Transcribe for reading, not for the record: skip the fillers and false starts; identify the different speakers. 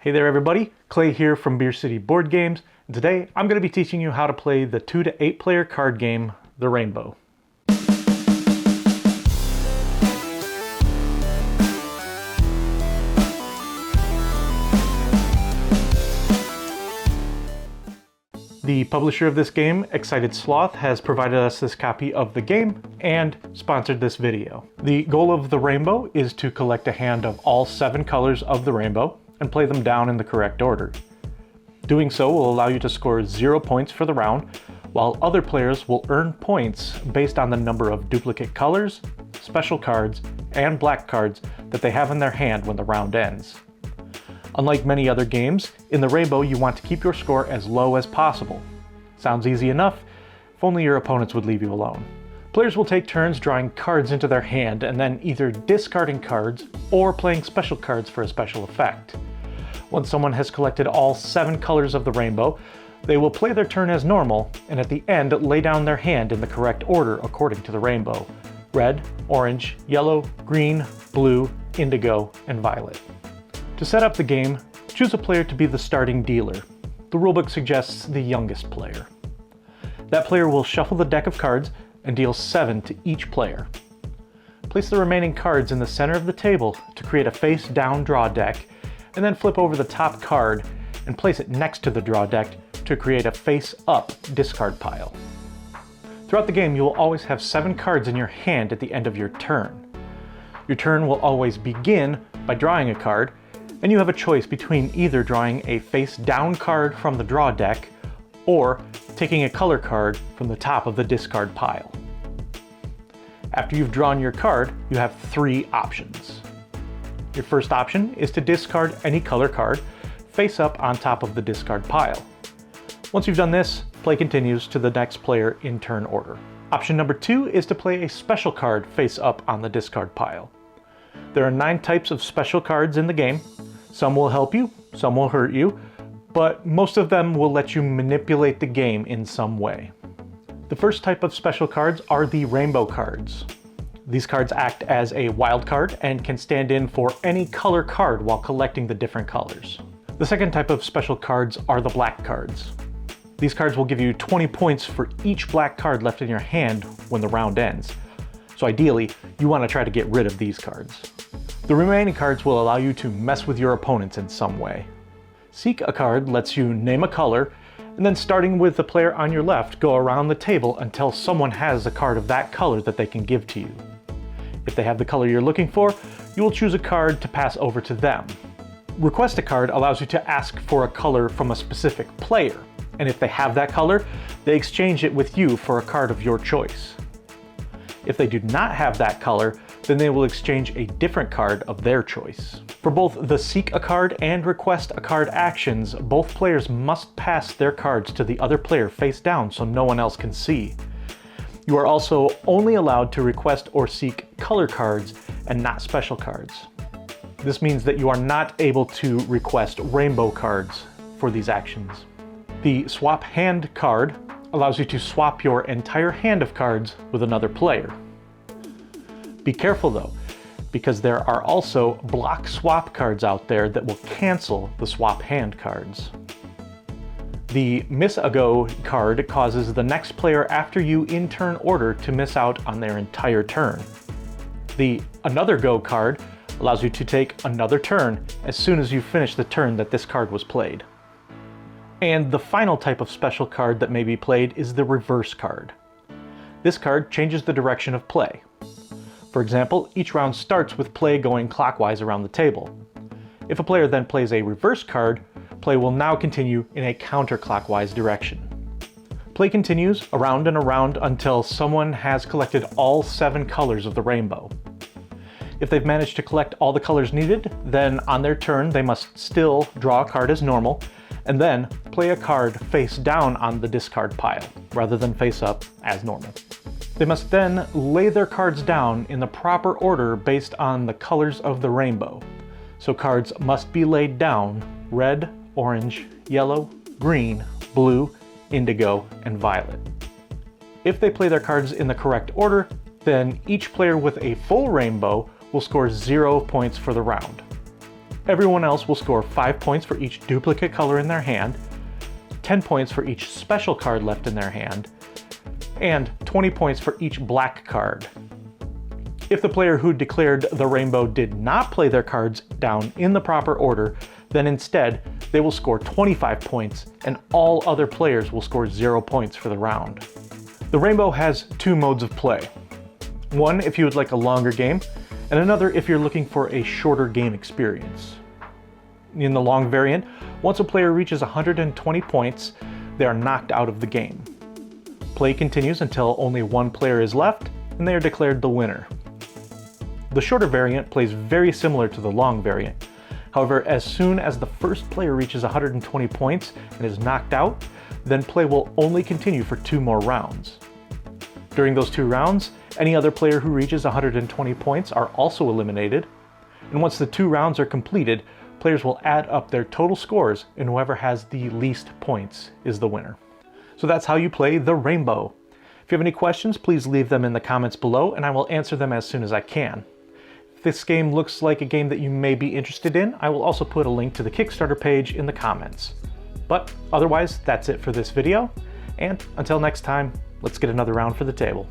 Speaker 1: Hey there everybody, Clay here from Beer City Board Games, and today I'm going to be teaching you how to play the 2 to 8 player card game, The Rainbow. The publisher of this game, Excited Sloth, has provided us this copy of the game and sponsored this video. The goal of The Rainbow is to collect a hand of all 7 colors of the rainbow and play them down in the correct order. Doing so will allow you to score 0 points for the round, while other players will earn points based on the number of duplicate colors, special cards, and black cards that they have in their hand when the round ends. Unlike many other games, in the Rainbow you want to keep your score as low as possible. Sounds easy enough, if only your opponents would leave you alone. Players will take turns drawing cards into their hand and then either discarding cards or playing special cards for a special effect. Once someone has collected all 7 colors of the rainbow, they will play their turn as normal and at the end lay down their hand in the correct order according to the rainbow: red, orange, yellow, green, blue, indigo, and violet. To set up the game, choose a player to be the starting dealer. The rulebook suggests the youngest player. That player will shuffle the deck of cards and deal 7 to each player. Place the remaining cards in the center of the table to create a face-down draw deck, and then flip over the top card and place it next to the draw deck to create a face-up discard pile. Throughout the game, you will always have 7 cards in your hand at the end of your turn. Your turn will always begin by drawing a card, and you have a choice between either drawing a face-down card from the draw deck or taking a color card from the top of the discard pile. After you've drawn your card, you have 3 options. Your first option is to discard any color card face up on top of the discard pile. Once you've done this, play continues to the next player in turn order. Option number 2 is to play a special card face up on the discard pile. There are 9 types of special cards in the game. Some will help you, some will hurt you, but most of them will let you manipulate the game in some way. The first type of special cards are the rainbow cards. These cards act as a wild card and can stand in for any color card while collecting the different colors. The second type of special cards are the black cards. These cards will give you 20 points for each black card left in your hand when the round ends. So ideally, you want to try to get rid of these cards. The remaining cards will allow you to mess with your opponents in some way. Seek a card lets you name a color, and then starting with the player on your left, go around the table until someone has a card of that color that they can give to you. If they have the color you're looking for, you will choose a card to pass over to them. Request a card allows you to ask for a color from a specific player, and if they have that color, they exchange it with you for a card of your choice. If they do not have that color, then they will exchange a different card of their choice. For both the Seek a Card and Request a Card actions, both players must pass their cards to the other player face down so no one else can see. You are also only allowed to request or seek color cards and not special cards. This means that you are not able to request rainbow cards for these actions. The Swap Hand card allows you to swap your entire hand of cards with another player. Be careful though, because there are also block swap cards out there that will cancel the Swap Hand cards. The Miss a Go card causes the next player after you in turn order to miss out on their entire turn. The Another Go card allows you to take another turn as soon as you finish the turn that this card was played. And the final type of special card that may be played is the Reverse card. This card changes the direction of play. For example, each round starts with play going clockwise around the table. If a player then plays a reverse card, play will now continue in a counterclockwise direction. Play continues around and around until someone has collected all 7 colors of the rainbow. If they've managed to collect all the colors needed, then on their turn they must still draw a card as normal, and then play a card face down on the discard pile, rather than face up as normal. They must then lay their cards down in the proper order based on the colors of the rainbow. So cards must be laid down red, orange, yellow, green, blue, indigo, and violet. If they play their cards in the correct order, then each player with a full rainbow will score 0 points for the round. Everyone else will score 5 points for each duplicate color in their hand, 10 points for each special card left in their hand, and 20 points for each black card. If the player who declared the rainbow did not play their cards down in the proper order, then instead they will score 25 points and all other players will score 0 points for the round. The rainbow has 2 modes of play. One if you would like a longer game, and another if you're looking for a shorter game experience. In the long variant, once a player reaches 120 points, they are knocked out of the game. Play continues until only one player is left, and they are declared the winner. The shorter variant plays very similar to the long variant. However, as soon as the first player reaches 120 points and is knocked out, then play will only continue for 2 more rounds. During those 2 rounds, any other player who reaches 120 points are also eliminated, and once the 2 rounds are completed, players will add up their total scores, and whoever has the least points is the winner. So that's how you play the rainbow. If you have any questions, please leave them in the comments below, and I will answer them as soon as I can. If this game looks like a game that you may be interested in, I will also put a link to the Kickstarter page in the comments. But otherwise, that's it for this video, and until next time, let's get another round for the table.